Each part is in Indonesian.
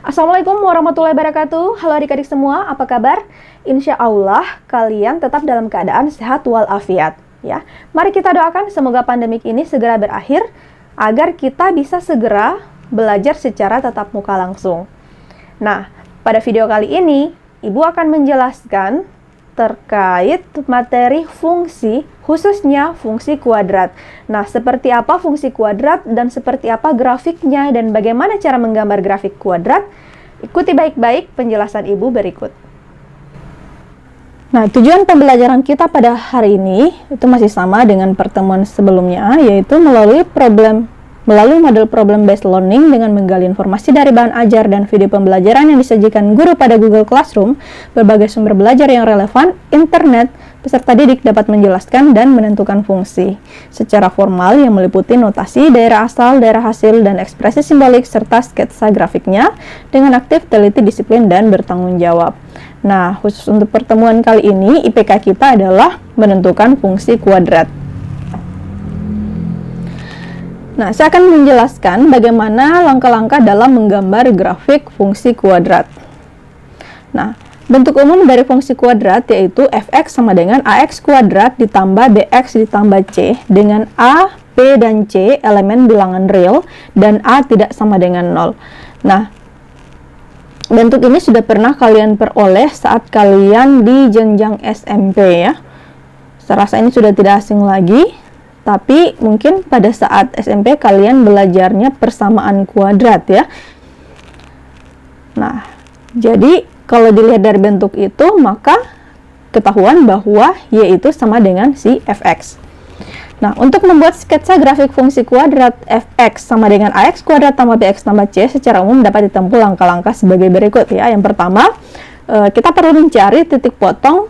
Assalamualaikum warahmatullahi wabarakatuh. Halo adik-adik semua, apa kabar? Insya Allah kalian tetap dalam keadaan sehat walafiat. Ya, mari kita doakan semoga pandemik ini segera berakhir agar kita bisa segera belajar secara tatap muka langsung. Nah, pada video kali ini Ibu akan menjelaskan terkait materi fungsi, khususnya fungsi kuadrat. Nah, seperti apa fungsi kuadrat dan seperti apa grafiknya dan bagaimana cara menggambar grafik kuadrat? Ikuti baik-baik penjelasan Ibu berikut. Nah, tujuan pembelajaran kita pada hari ini itu masih sama dengan pertemuan sebelumnya, yaitu melalui model problem-based learning dengan menggali informasi dari bahan ajar dan video pembelajaran yang disajikan guru pada Google Classroom, berbagai sumber belajar yang relevan, internet, peserta didik dapat menjelaskan dan menentukan fungsi secara formal yang meliputi notasi, daerah asal, daerah hasil, dan ekspresi simbolik, serta sketsa grafiknya dengan aktif, teliti, disiplin, dan bertanggung jawab. Nah, khusus untuk pertemuan kali ini, IPK kita adalah menentukan fungsi kuadrat. Nah, saya akan menjelaskan bagaimana langkah-langkah dalam menggambar grafik fungsi kuadrat. Nah, bentuk umum dari fungsi kuadrat yaitu fx sama dengan ax kuadrat ditambah bx ditambah c, dengan a, b, dan c elemen bilangan real, dan a tidak sama dengan 0. Nah, bentuk ini sudah pernah kalian peroleh saat kalian di jenjang SMP ya. Saya rasa ini sudah tidak asing lagi. Tapi mungkin pada saat SMP kalian belajarnya persamaan kuadrat ya. Nah, jadi kalau dilihat dari bentuk itu, maka ketahuan bahwa y itu sama dengan si fx. Nah, untuk membuat sketsa grafik fungsi kuadrat fx sama dengan ax kuadrat tambah bx tambah c secara umum dapat ditempuh langkah-langkah sebagai berikut ya. Yang pertama, kita perlu mencari titik potong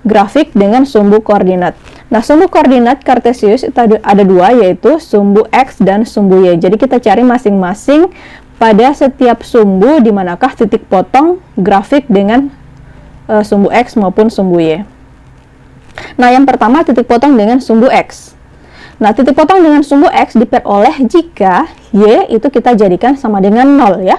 grafik dengan sumbu koordinat. Nah, sumbu koordinat Kartesius itu ada dua, yaitu sumbu X dan sumbu Y. Jadi kita cari masing-masing pada setiap sumbu di manakah titik potong grafik dengan sumbu X maupun sumbu Y. Nah, yang pertama titik potong dengan sumbu X. Nah, titik potong dengan sumbu X diperoleh jika Y itu kita jadikan sama dengan 0 ya.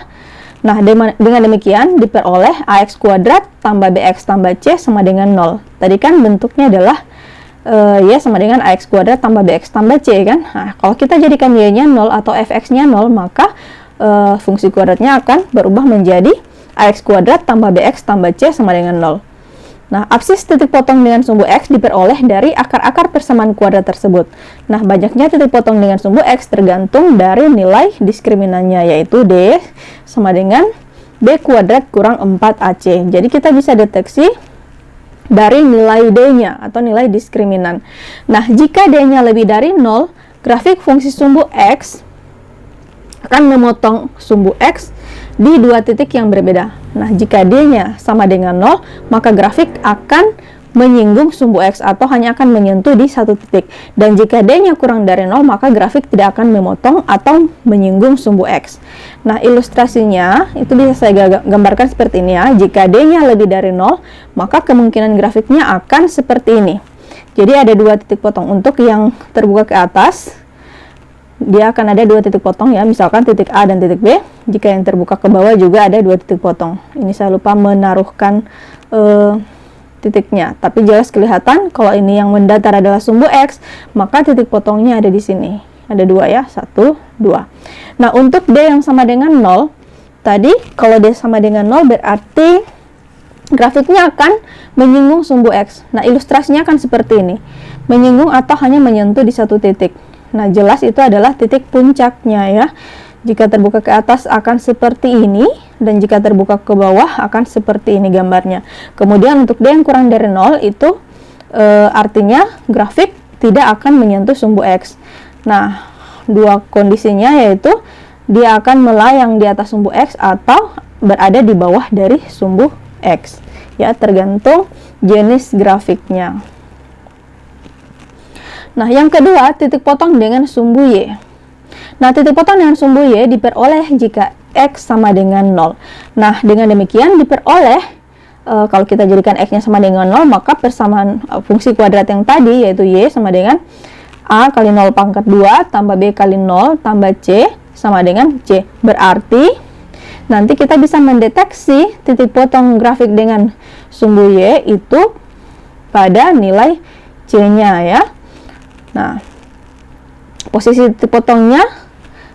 Nah, dengan demikian diperoleh ax kuadrat tambah bx tambah c sama dengan 0. Tadi kan bentuknya adalah y sama dengan ax kuadrat tambah bx tambah c kan. Nah, kalau kita jadikan y-nya 0 atau fx-nya 0, maka fungsi kuadratnya akan berubah menjadi ax kuadrat tambah bx tambah c sama dengan 0. Nah, absis titik potong dengan sumbu X diperoleh dari akar-akar persamaan kuadrat tersebut. Nah, banyaknya titik potong dengan sumbu X tergantung dari nilai diskriminannya, yaitu D sama dengan B kuadrat kurang 4AC. Jadi, kita bisa deteksi dari nilai D-nya atau nilai diskriminan. Nah, jika D-nya lebih dari 0, grafik fungsi sumbu X akan memotong sumbu X di dua titik yang berbeda. Nah, jika D-nya sama dengan 0, maka grafik akan menyinggung sumbu X atau hanya akan menyentuh di satu titik. Dan jika D-nya kurang dari 0, maka grafik tidak akan memotong atau menyinggung sumbu X. Nah, ilustrasinya itu bisa saya gambarkan seperti ini ya. Jika D-nya lebih dari 0, maka kemungkinan grafiknya akan seperti ini. Jadi ada dua titik potong. Untuk yang terbuka ke atas, dia akan ada dua titik potong ya, misalkan titik A dan titik B. Jika yang terbuka ke bawah juga ada dua titik potong. Ini saya lupa menaruhkan titiknya, tapi jelas kelihatan kalau ini yang mendatar adalah sumbu X, maka titik potongnya ada di sini. Ada dua ya, 1, 2. Nah, untuk D yang sama dengan 0, tadi kalau D sama dengan 0 berarti grafiknya akan menyinggung sumbu X. Nah, ilustrasinya akan seperti ini. Menyinggung atau hanya menyentuh di satu titik. Nah, jelas itu adalah titik puncaknya ya. Jika terbuka ke atas akan seperti ini, dan jika terbuka ke bawah akan seperti ini gambarnya. Kemudian untuk D yang kurang dari 0 itu artinya grafik tidak akan menyentuh sumbu X. Nah, dua kondisinya yaitu dia akan melayang di atas sumbu X atau berada di bawah dari sumbu X. Ya, tergantung jenis grafiknya. Nah, yang kedua, titik potong dengan sumbu Y. Nah, titik potong dengan sumbu Y diperoleh jika X sama dengan 0. Nah, dengan demikian diperoleh kalau kita jadikan X-nya sama dengan 0, maka persamaan fungsi kuadrat yang tadi, yaitu Y sama dengan A kali 0 pangkat 2 tambah B kali 0 tambah C sama dengan C. Berarti nanti kita bisa mendeteksi titik potong grafik dengan sumbu Y itu pada nilai C-nya ya. Nah, posisi titik potongnya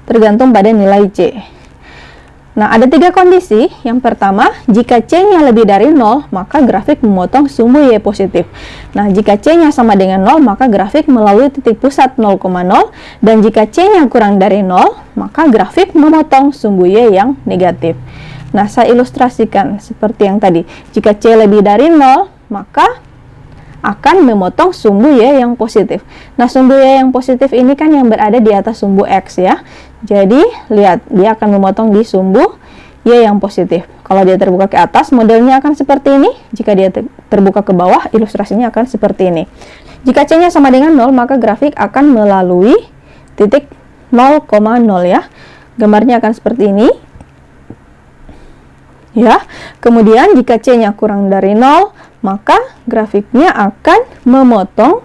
tergantung pada nilai C. Nah, ada 3 kondisi. Yang pertama, jika C-nya lebih dari 0, maka grafik memotong sumbu Y positif. Nah, jika C-nya sama dengan 0, maka grafik melalui titik pusat 0,0. Dan jika C-nya kurang dari 0, maka grafik memotong sumbu Y yang negatif. Nah, saya ilustrasikan seperti yang tadi. Jika C lebih dari 0, maka akan memotong sumbu Y yang positif. Nah, sumbu Y yang positif ini kan yang berada di atas sumbu X ya. Jadi, lihat, dia akan memotong di sumbu Y yang positif. Kalau dia terbuka ke atas, modelnya akan seperti ini. Jika dia terbuka ke bawah, ilustrasinya akan seperti ini. Jika C-nya sama dengan 0, maka grafik akan melalui titik 0,0 ya. Gambarnya akan seperti ini. Ya. Kemudian, jika C-nya kurang dari 0, maka grafiknya akan memotong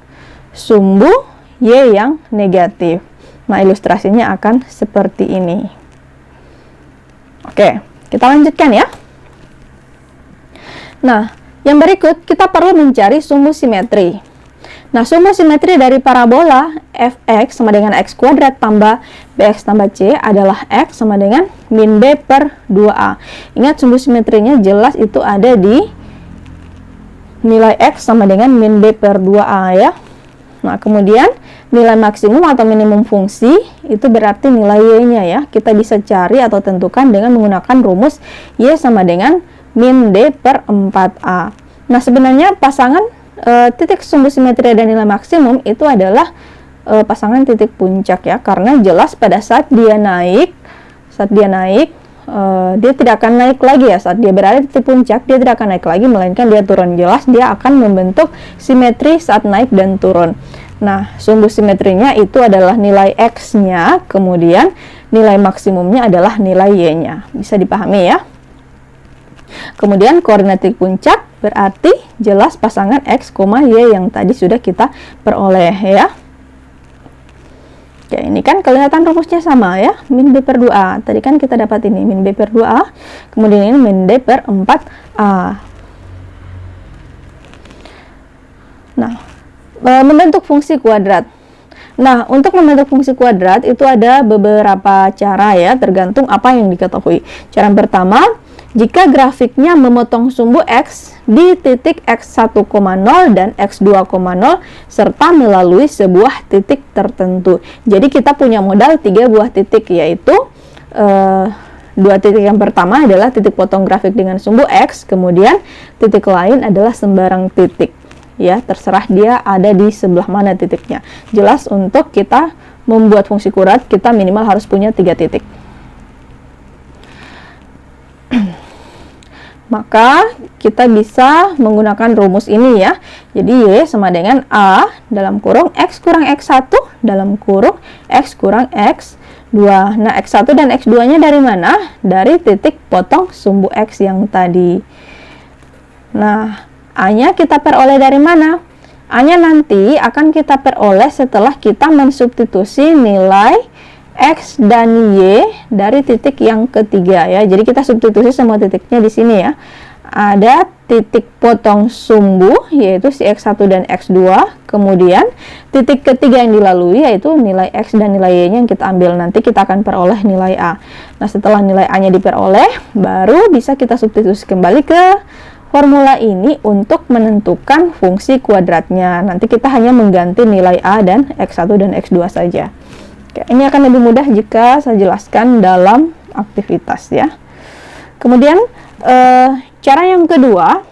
sumbu Y yang negatif. Nah, ilustrasinya akan seperti ini. Oke, kita lanjutkan ya. Nah, yang berikut kita perlu mencari sumbu simetri. Nah, sumbu simetri dari parabola fx sama dengan x kuadrat tambah bx tambah c adalah x sama dengan min b per 2a. Ingat, sumbu simetrinya jelas itu ada di nilai x sama dengan min b per 2a ya. Nah, kemudian nilai maksimum atau minimum fungsi itu berarti nilai y-nya ya. Kita bisa cari atau tentukan dengan menggunakan rumus y sama dengan min d per 4a. Nah, sebenarnya pasangan titik sumbu simetri dan nilai maksimum itu adalah pasangan titik puncak ya, karena jelas pada saat dia naik, dia tidak akan naik lagi ya. Saat dia berada di titik puncak, dia tidak akan naik lagi, melainkan dia turun. Jelas dia akan membentuk simetri saat naik dan turun. Nah, sumbu simetrinya itu adalah nilai X-nya, kemudian nilai maksimumnya adalah nilai Y-nya. Bisa dipahami ya. Kemudian koordinat titik puncak berarti jelas pasangan X, Y yang tadi sudah kita peroleh ya. Oke, ini kan kelihatan rumusnya sama ya, min B per 2A. Tadi kan kita dapat ini, min B per 2A, kemudian ini min D per 4A. Nah, membentuk fungsi kuadrat. Nah, untuk membentuk fungsi kuadrat itu ada beberapa cara ya, tergantung apa yang diketahui. Cara yang pertama, jika grafiknya memotong sumbu X di titik X1,0 dan X2,0 serta melalui sebuah titik tertentu. Jadi kita punya modal 3 buah titik, yaitu 2 titik yang pertama adalah titik potong grafik dengan sumbu X, kemudian titik lain adalah sembarang titik. Ya, terserah dia ada di sebelah mana titiknya. Jelas untuk kita membuat fungsi kuadrat, kita minimal harus punya 3 titik. Maka kita bisa menggunakan rumus ini ya. Jadi Y sama dengan A dalam kurung X kurang X1 dalam kurung X kurang X2. Nah, X1 dan X2 nya dari mana? Dari titik potong sumbu X yang tadi. Nah, A-nya kita peroleh dari mana? A-nya nanti akan kita peroleh setelah kita mensubstitusi nilai X dan Y dari titik yang ketiga ya. Jadi kita substitusi semua titiknya di sini ya. Ada titik potong sumbu yaitu si X1 dan X2. Kemudian titik ketiga yang dilalui yaitu nilai X dan nilai Y-nya yang kita ambil. Nanti kita akan peroleh nilai A. Nah, setelah nilai A-nya diperoleh, baru bisa kita substitusi kembali ke formula ini untuk menentukan fungsi kuadratnya. Nanti kita hanya mengganti nilai A dan X1 dan X2 saja. Oke, ini akan lebih mudah jika saya jelaskan dalam aktivitas ya. Kemudian cara yang kedua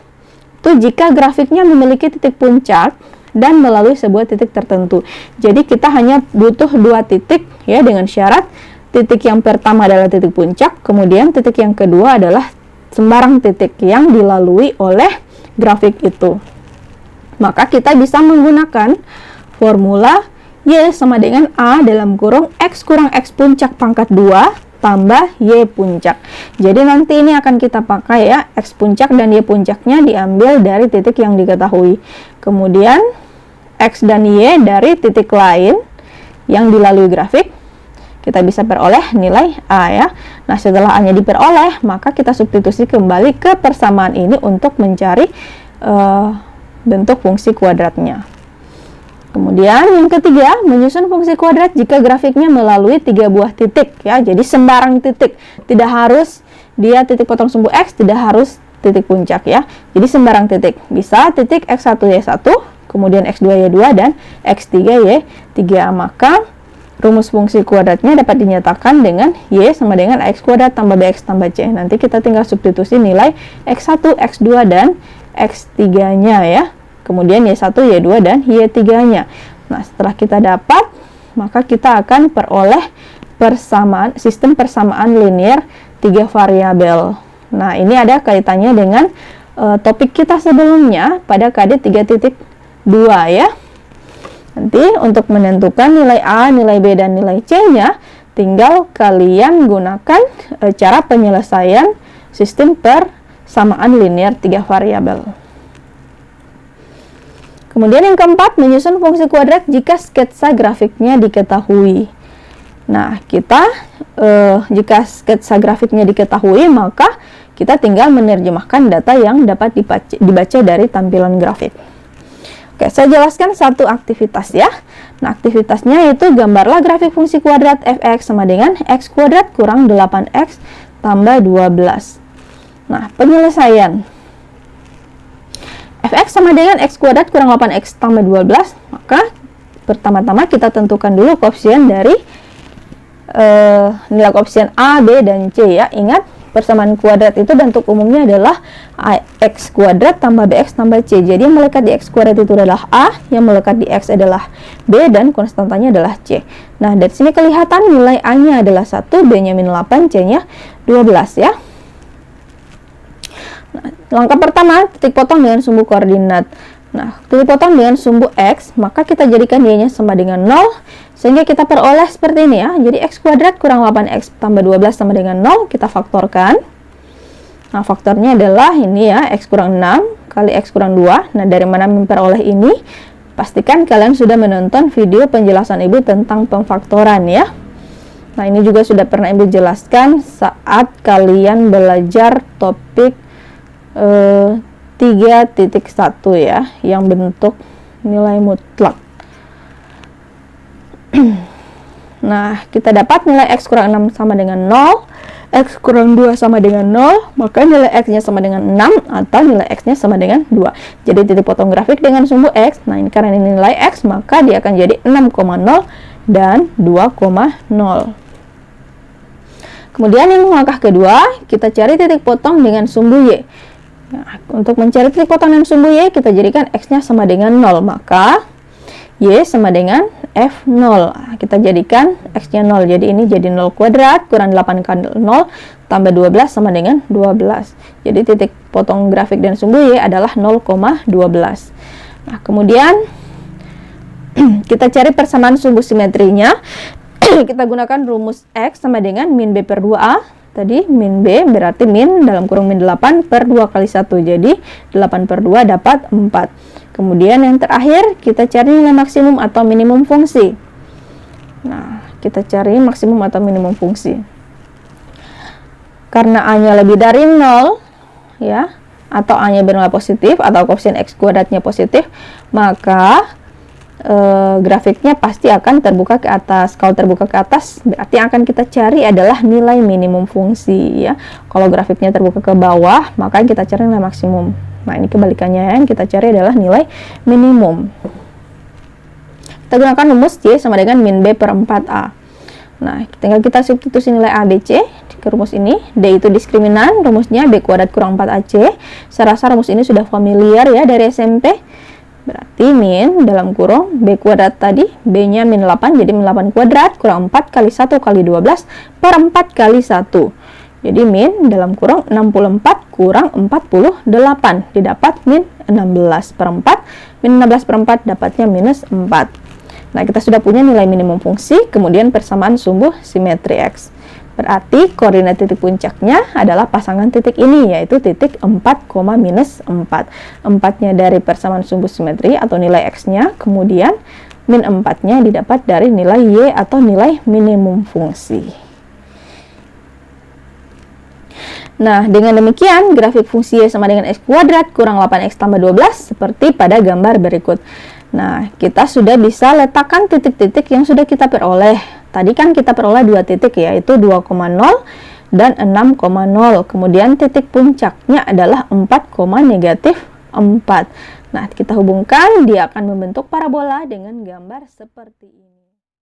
itu jika grafiknya memiliki titik puncak dan melalui sebuah titik tertentu. Jadi kita hanya butuh 2 titik ya, dengan syarat titik yang pertama adalah titik puncak, kemudian titik yang kedua adalah sembarang titik yang dilalui oleh grafik itu. Maka kita bisa menggunakan formula Y sama dengan A dalam kurung X kurang X puncak pangkat 2 tambah Y puncak. Jadi nanti ini akan kita pakai ya, X puncak dan Y puncaknya diambil dari titik yang diketahui. Kemudian X dan Y dari titik lain yang dilalui grafik, kita bisa peroleh nilai A ya. Nah, setelah A-nya diperoleh, maka kita substitusi kembali ke persamaan ini untuk mencari bentuk fungsi kuadratnya. Kemudian yang ketiga, menyusun fungsi kuadrat jika grafiknya melalui 3 buah titik ya. Jadi sembarang titik, tidak harus dia titik potong sumbu X, tidak harus titik puncak ya. Jadi sembarang titik, bisa titik X1 Y1, kemudian X2 Y2 dan X3 Y3. Maka rumus fungsi kuadratnya dapat dinyatakan dengan Y sama dengan X kuadrat tambah BX tambah C. Nanti kita tinggal substitusi nilai X1, X2 dan X3-nya ya. Kemudian Y1, Y2, dan Y3-nya. Nah, setelah kita dapat, maka kita akan peroleh sistem persamaan linear 3 variabel. Nah, ini ada kaitannya dengan topik kita sebelumnya pada KD 3.2 ya. Nanti untuk menentukan nilai A, nilai B, dan nilai C-nya, tinggal kalian gunakan cara penyelesaian sistem persamaan linear 3 variabel. Kemudian yang keempat, menyusun fungsi kuadrat jika sketsa grafiknya diketahui. Nah, kita jika sketsa grafiknya diketahui, maka kita tinggal menerjemahkan data yang dapat dibaca dari tampilan grafik. Oke, saya jelaskan satu aktivitas ya. Nah, aktivitasnya itu gambarlah grafik fungsi kuadrat f(x) sama dengan x kuadrat kurang 8x tambah 12. Nah, penyelesaian. Fx sama dengan x kuadrat kurang 8x tambah 12, maka pertama-tama kita tentukan dulu koefisien dari nilai koefisien A, B, dan C ya. Ingat, persamaan kuadrat itu bentuk umumnya adalah x kuadrat tambah bx tambah c. Jadi yang melekat di x kuadrat itu adalah A, yang melekat di x adalah B, dan konstantanya adalah C. Nah, dari sini kelihatan nilai A-nya adalah 1, B-nya min 8, C-nya 12 ya. Nah, langkah pertama, titik potong dengan sumbu koordinat. Nah, titik potong dengan sumbu X, maka kita jadikan Y-nya sama dengan 0, sehingga kita peroleh seperti ini ya. Jadi X kuadrat kurang 8X tambah 12 sama dengan 0, kita faktorkan. Nah, faktornya adalah ini ya, X kurang 6 kali X kurang 2. Nah, dari mana memperoleh ini? Pastikan kalian sudah menonton video penjelasan Ibu tentang pemfaktoran ya. Nah, ini juga sudah pernah Ibu jelaskan saat kalian belajar topik 3.1 ya, yang bentuk nilai mutlak. Nah, kita dapat nilai X kurang 6 sama dengan 0, X kurang 2 sama dengan 0, maka nilai X-nya sama dengan 6 atau nilai X-nya sama dengan 2. Jadi titik potong grafik dengan sumbu X, nah ini karena ini nilai X, maka dia akan jadi 6,0 dan 2,0. Kemudian yang langkah kedua, kita cari titik potong dengan sumbu Y. Nah, untuk mencari titik potong dengan sumbu Y, kita jadikan X-nya sama dengan 0, maka Y sama dengan F0. Nah, kita jadikan X-nya 0, jadi ini jadi 0 kuadrat kurang 8 kali 0 tambah 12 sama dengan 12. Jadi titik potong grafik dan sumbu Y adalah 0,12. Nah, kemudian kita cari persamaan sumbu simetrinya. Kita gunakan rumus X sama dengan min B per 2A. Tadi min B berarti min dalam kurung min 8 per 2 kali 1. Jadi 8 per 2 dapat 4. Kemudian yang terakhir kita cari nilai maksimum atau minimum fungsi. Nah, kita cari maksimum atau minimum fungsi. Karena A-nya lebih dari 0 ya, atau A-nya bernilai positif atau koefisien X kuadratnya positif, maka grafiknya pasti akan terbuka ke atas. Kalau terbuka ke atas, berarti yang akan kita cari adalah nilai minimum fungsi ya. Kalau grafiknya terbuka ke bawah, maka kita cari nilai maksimum. Nah, ini kebalikannya, yang kita cari adalah nilai minimum. Kita gunakan rumus Y sama dengan min B per 4A. Nah, tinggal kita substitusi nilai A, B, C ke rumus ini. D itu diskriminan, rumusnya B kuadrat kurang 4AC. Saya rasa rumus ini sudah familiar ya dari SMP. Berarti min dalam kurung B kuadrat tadi, B-nya min 8, jadi min 8 kuadrat kurang 4 kali 1 kali 12 per 4 kali 1. Jadi min dalam kurung 64 kurang 48, didapat min 16 per 4. Min 16 per 4 dapatnya minus 4. Nah, kita sudah punya nilai minimum fungsi, kemudian persamaan sumbu simetri X. Berarti koordinat titik puncaknya adalah pasangan titik ini, yaitu titik 4, minus 4. 4-nya dari persamaan sumbu simetri atau nilai X-nya, kemudian min 4-nya didapat dari nilai Y atau nilai minimum fungsi. Nah, dengan demikian, grafik fungsi Y sama dengan X kuadrat kurang 8X tambah 12 seperti pada gambar berikut. Nah, kita sudah bisa letakkan titik-titik yang sudah kita peroleh. Tadi kan kita peroleh 2 titik, yaitu 2,0 dan 6,0. Kemudian titik puncaknya adalah 4, negatif 4. Nah, kita hubungkan, dia akan membentuk parabola dengan gambar seperti ini.